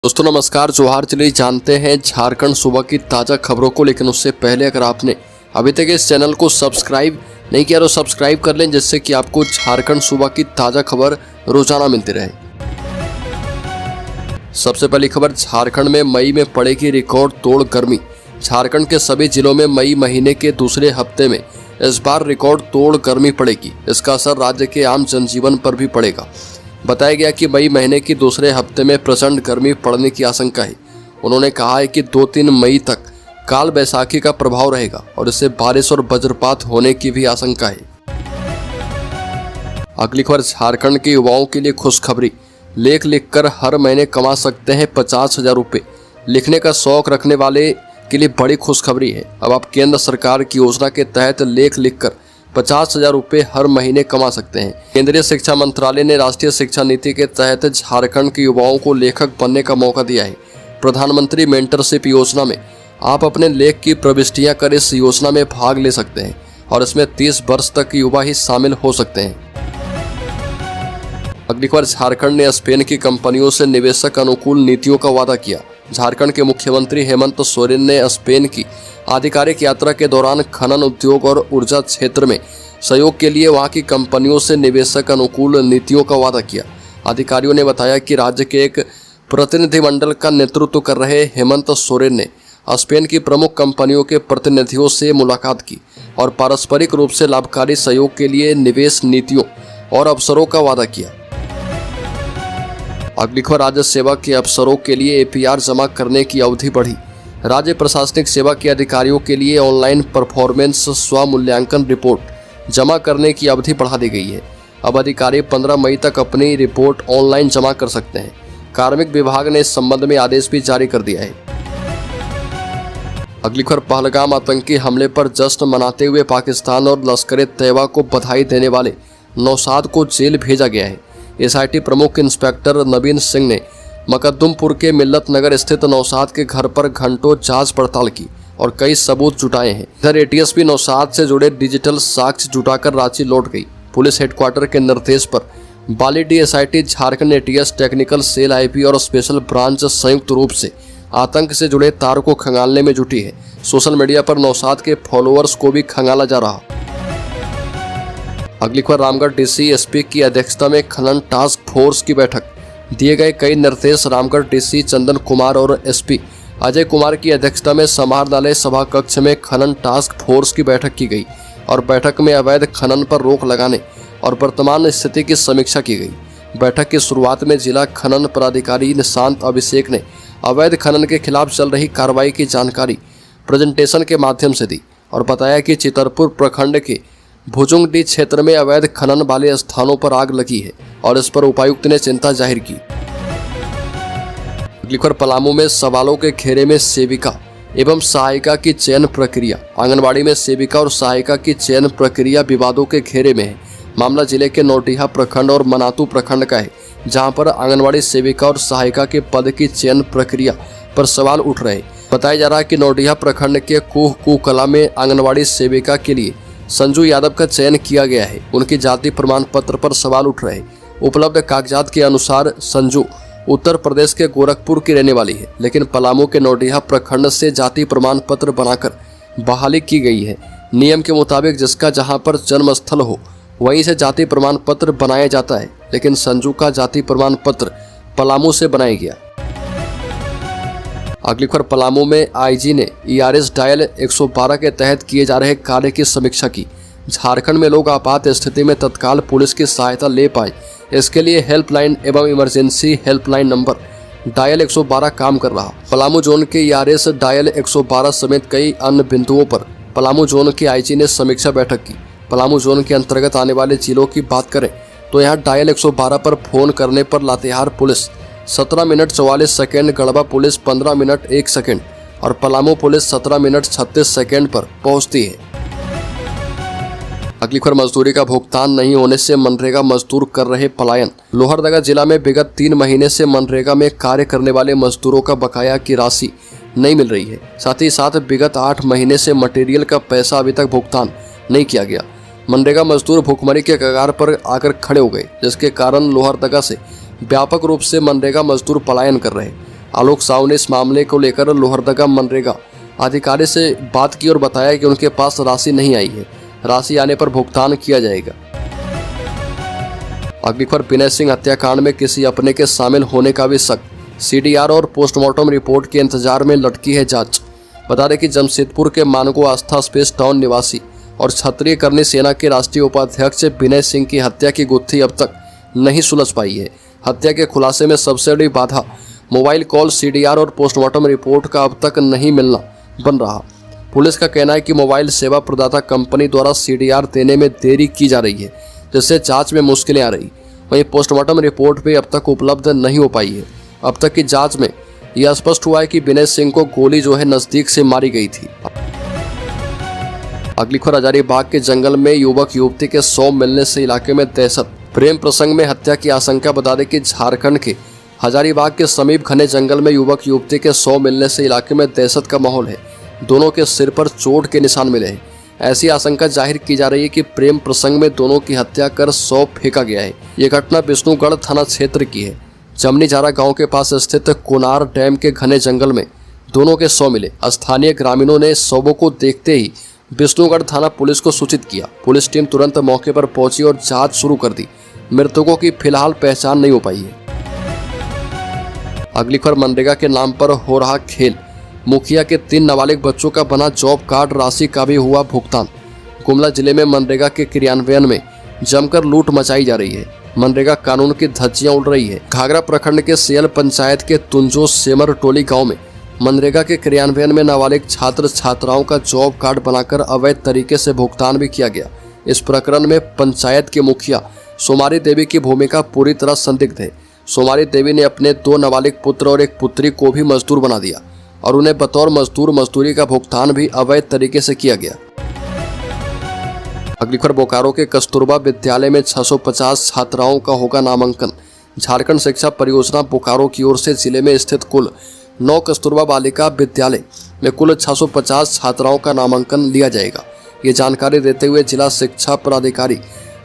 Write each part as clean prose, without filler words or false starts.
दोस्तों नमस्कार, जोहार। चलिए जानते हैं झारखंड सूबा की ताज़ा खबरों को, लेकिन उससे पहले अगर आपने अभी तक इस चैनल को सब्सक्राइब नहीं किया तो सब्सक्राइब कर लें, जिससे कि आपको झारखंड सूबा की ताज़ा खबर रोजाना मिलती रहे। सबसे पहली खबर, झारखंड में मई में पड़ेगी रिकॉर्ड तोड़ गर्मी। झारखंड के सभी जिलों में मई महीने के दूसरे हफ्ते में इस बार रिकॉर्ड तोड़ गर्मी पड़ेगी। इसका असर राज्य के आम जनजीवन पर भी पड़ेगा। बताया गया कि मई महीने की दूसरे हफ्ते में प्रचंड गर्मी पड़ने की आशंका है। उन्होंने कहा है कि 2-3 मई तक काल बैसाखी का प्रभाव रहेगा और इससे बारिश और वज्रपात होने की भी आशंका है। अगली खबर, झारखंड के युवाओं के लिए खुशखबरी। लेख लिखकर हर महीने कमा सकते हैं 50,000 रुपये। लिखने का शौक रखने वाले के लिए बड़ी खुशखबरी है। अब आप केंद्र सरकार की योजना के तहत लेख लिखकर 50,000 रुपये हर महीने कमा सकते हैं। केंद्रीय शिक्षा मंत्रालय ने राष्ट्रीय शिक्षा नीति के तहत झारखंड के युवाओं को लेखक बनने का मौका दिया है। प्रधानमंत्री मेंटरशिप योजना में आप अपने लेख की प्रविष्टियां कर इस योजना में भाग ले सकते हैं और इसमें 30 वर्ष तक युवा ही शामिल हो सकते हैं। अगली खबर, झारखंड ने स्पेन की कंपनियों से निवेशक अनुकूल नीतियों का वादा किया। झारखंड के मुख्यमंत्री हेमंत सोरेन ने स्पेन की आधिकारिक यात्रा के दौरान खनन उद्योग और ऊर्जा क्षेत्र में सहयोग के लिए वहां की कंपनियों से निवेशक अनुकूल नीतियों का वादा किया। अधिकारियों ने बताया कि राज्य के एक प्रतिनिधिमंडल का नेतृत्व कर रहे हेमंत सोरेन ने स्पेन की प्रमुख कंपनियों के प्रतिनिधियों से मुलाकात की और पारस्परिक रूप से लाभकारी सहयोग के लिए निवेश नीतियों और अवसरों का वादा किया। अगली खबर, राज्य सेवा के अफसरों के लिए APR जमा करने की अवधि बढ़ी। राज्य प्रशासनिक सेवा के अधिकारियों के लिए ऑनलाइन परफॉर्मेंस स्वमूल्यांकन रिपोर्ट जमा करने की अवधि बढ़ा दी गई है। अब अधिकारी 15 मई तक अपनी रिपोर्ट ऑनलाइन जमा कर सकते हैं। कार्मिक विभाग ने इस संबंध में आदेश भी जारी कर दिया है। अगली खबर, पहलगाम आतंकी हमले पर जश्न मनाते हुए पाकिस्तान और लश्कर-ए-तैयबा को बधाई देने वाले नौशाद को जेल भेजा गया है। SIT प्रमुख इंस्पेक्टर नवीन सिंह ने मकद्दुमपुर के मिल्लत नगर स्थित नौशाद के घर पर घंटों जांच पड़ताल की और कई सबूत जुटाए हैं। इधर ATSP नौशाद से जुड़े डिजिटल साक्ष्य जुटाकर रांची लौट गई। पुलिस हेडक्वार्टर के निर्देश पर Balidih SIT, Jharkhand ATS technical cell IP और स्पेशल ब्रांच संयुक्त रूप से आतंक से जुड़े तार को खंगालने में जुटी है। सोशल मीडिया पर नौशाद के फॉलोअर्स को भी खंगाला जा रहा। अगली खबर, रामगढ़ DC SP की अध्यक्षता में खनन टास्क फोर्स की बैठक। दिए गए कई निर्देश। रामगढ़ DC चंदन कुमार और SP अजय कुमार की अध्यक्षता में समाहरणालय सभा कक्ष में खनन टास्क फोर्स की बैठक की गई और बैठक में अवैध खनन पर रोक लगाने और वर्तमान स्थिति की समीक्षा की गई। बैठक की शुरुआत में जिला खनन पदाधिकारी निशांत अभिषेक ने अवैध खनन के खिलाफ चल रही कार्रवाई की जानकारी प्रेजेंटेशन के माध्यम से दी और बताया कि चितरपुर प्रखंड के भुजुंगडी क्षेत्र में अवैध खनन वाले स्थानों पर आग लगी है और इस पर उपायुक्त ने चिंता जाहिर की। अगली खबर, पलामू में सवालों के घेरे में सेविका एवं सहायिका की चयन प्रक्रिया। आंगनबाड़ी में सेविका और सहायिका की चयन प्रक्रिया विवादों के घेरे में है। मामला जिले के नौटिया प्रखंड और मनातू प्रखंड का है, जहां पर आंगनबाड़ी सेविका और सहायिका के पद की चयन प्रक्रिया पर सवाल उठ रहे। बताया जा रहा है कि नौटिया प्रखंड के कुह कला में आंगनबाड़ी सेविका के लिए संजू यादव का चयन किया गया है। उनकी जाति प्रमाण पत्र पर सवाल उठ रहे। उपलब्ध कागजात के अनुसार संजू उत्तर प्रदेश के गोरखपुर की रहने वाली है, लेकिन पलामू के नौटिया प्रखंड से जाति प्रमाण पत्र बनाकर बहाली की गई है। नियम के मुताबिक जिसका जहां पर जन्म स्थल हो वहीं से जाति प्रमाण पत्र बनाया जाता है, लेकिन संजू का जाति प्रमाण पत्र पलामू से बनाया गया। अगली खबर, पलामू में IG ने ERS डायल 112 के तहत किए जा रहे कार्य की समीक्षा की। झारखंड में लोग आपात स्थिति में तत्काल पुलिस की सहायता ले पाए, इसके लिए हेल्पलाइन एवं इमरजेंसी हेल्पलाइन नंबर डायल 112 काम कर रहा। पलामू जोन के ERS डायल 112 समेत कई अन्य बिंदुओं पर पलामू जोन के IG ने समीक्षा बैठक की। पलामू जोन के अंतर्गत आने वाले जिलों की बात करें तो यहाँ डायल 112 पर फोन करने पर Latehar police 17 minute 44 second, Garhwa police 15 minute 1 second और पलामू पुलिस 17 मिनट 36 सेकेंड पर पहुंचती है। अगली खबर, मजदूरी का भुगतान नहीं होने से मनरेगा मजदूर कर रहे पलायन। लोहरदगा जिला में विगत 3 महीने से मनरेगा में कार्य करने वाले मजदूरों का बकाया की राशि नहीं मिल रही है। साथ ही साथ विगत 8 महीने से मटेरियल का पैसा अभी तक भुगतान नहीं किया गया। मनरेगा मजदूर भुखमरी के कगार पर आकर खड़े हो गए, जिसके कारण लोहरदगा से व्यापक रूप से मनरेगा मजदूर पलायन कर रहे। आलोक साहू ने इस मामले को लेकर लोहरदगा मनरेगा अधिकारी से बात की और बताया कि उनके पास राशि नहीं आई है, राशि आने पर भुगतान किया जाएगा। अगली खबर, विनय सिंह हत्याकांड में किसी अपने के शामिल होने का भी शक, सीडीआर और पोस्टमार्टम रिपोर्ट के इंतजार में लटकी है जांच। बता दें कि जमशेदपुर के मानगो आस्था स्पेस टाउन निवासी और क्षत्रिय करनी सेना के राष्ट्रीय उपाध्यक्ष विनय सिंह की हत्या की गुत्थी अब तक नहीं सुलझ पाई है। हत्या के खुलासे में सबसे बड़ी बाधा मोबाइल कॉल, सीडीआर और पोस्टमार्टम रिपोर्ट का अब तक नहीं मिलना बन रहा। पुलिस का कहना है कि मोबाइल सेवा प्रदाता कंपनी द्वारा सीडीआर देने में देरी की जा रही है, जिससे जांच में मुश्किलें आ रही। वहीं पोस्टमार्टम रिपोर्ट भी अब तक उपलब्ध नहीं हो पाई है। अब तक की जांच में यह स्पष्ट हुआ है कि विनय सिंह को गोली नजदीक से मारी गई थी। अगली खबर, हजारीबाग के जंगल में युवक युवती के शव मिलने से इलाके में दहशत, प्रेम प्रसंग में हत्या की आशंका। बता दें कि झारखंड के हजारीबाग के समीप घने जंगल में युवक युवती के शव मिलने से इलाके में दहशत का माहौल है। दोनों के सिर पर चोट के निशान मिले हैं। ऐसी आशंका जाहिर की जा रही है कि प्रेम प्रसंग में दोनों की हत्या कर शव फेंका गया है। ये घटना विष्णुगढ़ थाना क्षेत्र की है। जमनीझारा गांव के पास स्थित कोनार डैम के घने जंगल में दोनों के शव मिले। स्थानीय ग्रामीणों ने शवों को देखते ही विष्णुगढ़ थाना पुलिस को सूचित किया। पुलिस टीम तुरंत मौके पर पहुंची और जांच शुरू कर दी। मृतकों की फिलहाल पहचान नहीं हो पाई है। अगली खबर, मनरेगा के नाम पर हो रहा खेल, मुखिया के 3 नाबालिग बच्चों का बना जॉब कार्ड, राशि का भी हुआ भुगतान। गुमला जिले में मनरेगा के क्रियान्वयन में जमकर लूट मचाई जा रही है। मनरेगा कानून की धज्जियां उड़ रही है। घाघरा प्रखंड के सेयल पंचायत के तुंजो सेमर टोली गांव में मनरेगा के क्रियान्वयन में नाबालिग छात्र छात्राओं का जॉब कार्ड बनाकर अवैध तरीके से भुगतान भी किया गया। इस प्रकरण में पंचायत के मुखिया सोमारी देवी की भूमिका पूरी तरह संदिग्ध है। सोमारी देवी ने अपने 2 नाबालिग पुत्र और एक पुत्री को भी मजदूर बना दिया और उन्हें बतौर मजदूर मजदूरी का भुगतान भी अवैध तरीके से किया गया। अगली खबर, बोकारो के कस्तूरबा विद्यालय में 650 छात्राओं का होगा नामांकन। झारखंड शिक्षा परियोजना बोकारो की ओर से जिले में स्थित कुल 9 कस्तूरबा बालिका विद्यालय में कुल 650 छात्राओं का नामांकन लिया जाएगा। ये जानकारी देते हुए जिला शिक्षा पदाधिकारी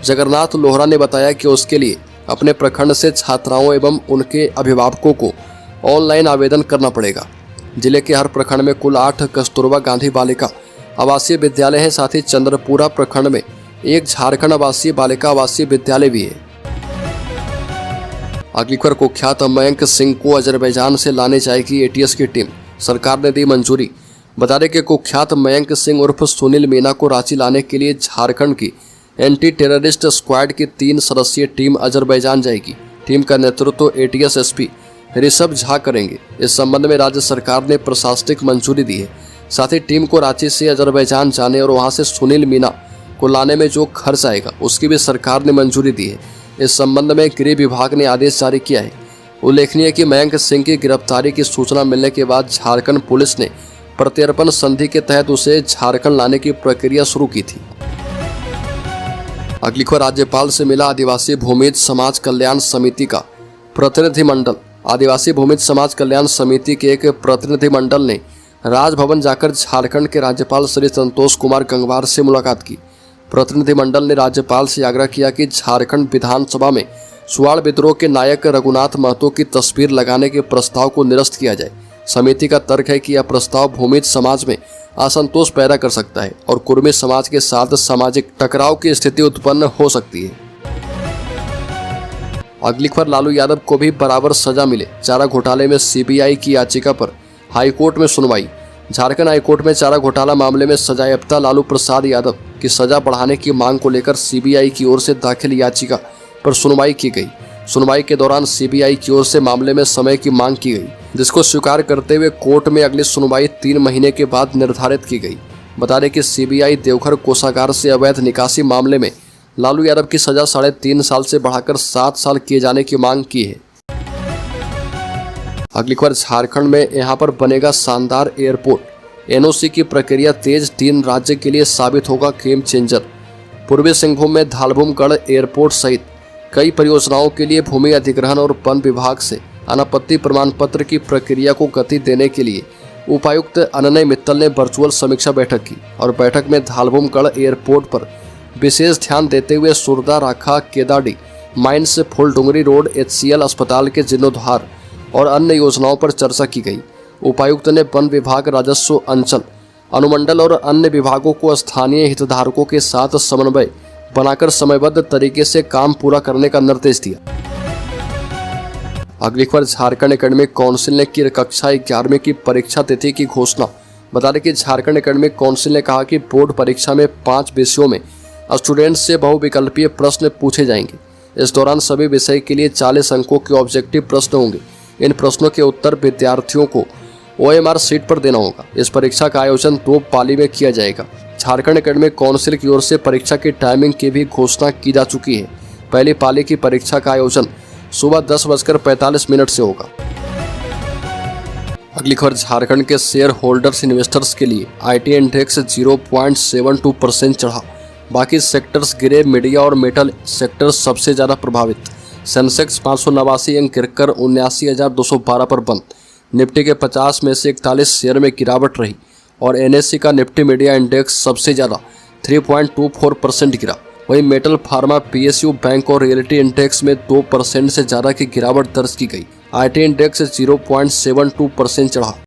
जगन्नाथ लोहरा ने बताया कि उसके लिए अपने प्रखंड से छात्राओं एवं उनके अभिभावकों को ऑनलाइन आवेदन करना पड़ेगा। जिले के हर प्रखंड में कुल 8 कस्तूरबा गांधी बालिका आवासीय विद्यालय हैं। साथ ही चंद्रपुरा प्रखंड में एक झारखंड आवासीय बालिका आवासीय विद्यालय भी है। अगली खबर, कुख्यात मयंक सिंह को अजरबैजान से लाने जाएगी एटीएस की टीम, सरकार ने दी मंजूरी। बता दें कि कुख्यात मयंक सिंह उर्फ सुनील मीना को रांची लाने के लिए झारखंड की एंटी टेररिस्ट स्क्वाड की 3 सदस्यीय टीम अजरबैजान जाएगी। टीम का नेतृत्व एटीएस एसपी ऋषभ झा करेंगे। इस संबंध में राज्य सरकार ने प्रशासनिक मंजूरी दी है। साथ ही टीम को रांची से अजरबैजान जाने और वहां से सुनील मीना को लाने में जो खर्च आएगा उसकी भी सरकार ने मंजूरी दी है। इस संबंध में गृह विभाग ने आदेश जारी किया है। उल्लेखनीय है कि मयंक सिंह की गिरफ्तारी की सूचना मिलने के बाद झारखंड पुलिस ने प्रत्यर्पण संधि के तहत उसे झारखंड लाने की प्रक्रिया शुरू की थी। अगली खबर, राज्यपाल से मिला आदिवासी भूमिज समाज कल्याण समिति का प्रतिनिधिमंडल। आदिवासी भूमिज समाज कल्याण समिति के एक प्रतिनिधिमंडल ने राजभवन जाकर झारखंड के राज्यपाल श्री संतोष कुमार गंगवार से मुलाकात की। प्रतिनिधिमंडल ने राज्यपाल से आग्रह किया कि झारखंड विधानसभा में सुवाड़ विद्रोह के नायक रघुनाथ महतो की तस्वीर लगाने के प्रस्ताव को निरस्त किया जाए। समिति का तर्क है कि यह प्रस्ताव भूमिज समाज में असंतोष पैदा कर सकता है और कुर्मी समाज के साथ सामाजिक टकराव की स्थिति उत्पन्न हो सकती है। अगली खबर, लालू यादव को भी बराबर सजा मिले, चारा घोटाले में सीबीआई की याचिका पर हाईकोर्ट में सुनवाई। झारखंड हाईकोर्ट में चारा घोटाला मामले में सजायाफ्ता लालू प्रसाद यादव की सजा बढ़ाने की मांग को लेकर सीबीआई की ओर से दाखिल याचिका पर सुनवाई की गई। सुनवाई के दौरान सीबीआई की ओर से मामले में समय की मांग की गई, जिसको स्वीकार करते हुए कोर्ट में अगली सुनवाई 3 महीने के बाद निर्धारित की गई। बता दें कि सीबीआई देवघर कोषागार से अवैध निकासी मामले में लालू यादव की सजा 3.5 साल से बढ़ाकर 7 साल किए जाने की मांग की है। अगली खबर, झारखंड में यहां पर बनेगा शानदार एयरपोर्ट, एनओसी की प्रक्रिया तेज, 3 राज्य के लिए साबित होगा गेम चेंजर। पूर्वी सिंहभूम में धालभूमगढ़ एयरपोर्ट सहित कई परियोजनाओं के लिए भूमि अधिग्रहण और वन विभाग से अनापत्ति प्रमाण पत्र की प्रक्रिया को गति देने के लिए उपायुक्त अनन्य मित्तल ने वर्चुअल समीक्षा बैठक की और बैठक में धालभूमगढ़ एयरपोर्ट पर विशेष ध्यान देते हुए सुरदा राखा केदाडी माइंस फुलडुंगरी रोड HCL अस्पताल के जीर्णोद्धार और अन्य योजनाओं पर चर्चा की गई। उपायुक्त ने वन विभाग, राजस्व, अंचल, अनुमंडल और अन्य विभागों को स्थानीय हितधारकों के साथ समन्वय बनाकर समयबद्ध तरीके से काम पूरा करने का निर्देश दिया। अगली खबर, झारखंड एकेडमिक काउंसिल ने की कक्षा 11वीं की परीक्षा तिथि की घोषणा। बता दें कि झारखंड एकेडमिक काउंसिल ने कहा कि बोर्ड परीक्षा में 5 विषयों में स्टूडेंट्स से बहुविकल्पीय प्रश्न पूछे जाएंगे। इस दौरान सभी विषय के लिए 40 अंकों के ऑब्जेक्टिव प्रश्न होंगे। इन प्रश्नों के उत्तर विद्यार्थियों को OMR सीट पर देना होगा। इस परीक्षा का आयोजन 2 पाली में किया जाएगा। झारखंड एकेडमिक काउंसिल की ओर से परीक्षा की टाइमिंग की भी घोषणा की जा चुकी है। पहली पाली की परीक्षा का आयोजन सुबह 10:45 से होगा। अगली खबर, झारखंड के शेयर होल्डर्स इन्वेस्टर्स के लिए IT इंडेक्स 0.72% चढ़ा। बाकी सेक्टर्स गिरे। मीडिया और मेटल सेक्टर सबसे ज्यादा प्रभावित। सेंसेक्स 589 अंक गिरकर 79,212 पर बंद। निफ्टी के 50 में से 41 शेयर में गिरावट रही और NSE का निफ्टी मीडिया इंडेक्स सबसे ज्यादा 3.24% गिरा। वहीं मेटल, फार्मा, PSU, बैंक और रियलिटी इंडेक्स में 2% से ज्यादा की गिरावट दर्ज की गई। IT इंडेक्स 0.72% चढ़ा।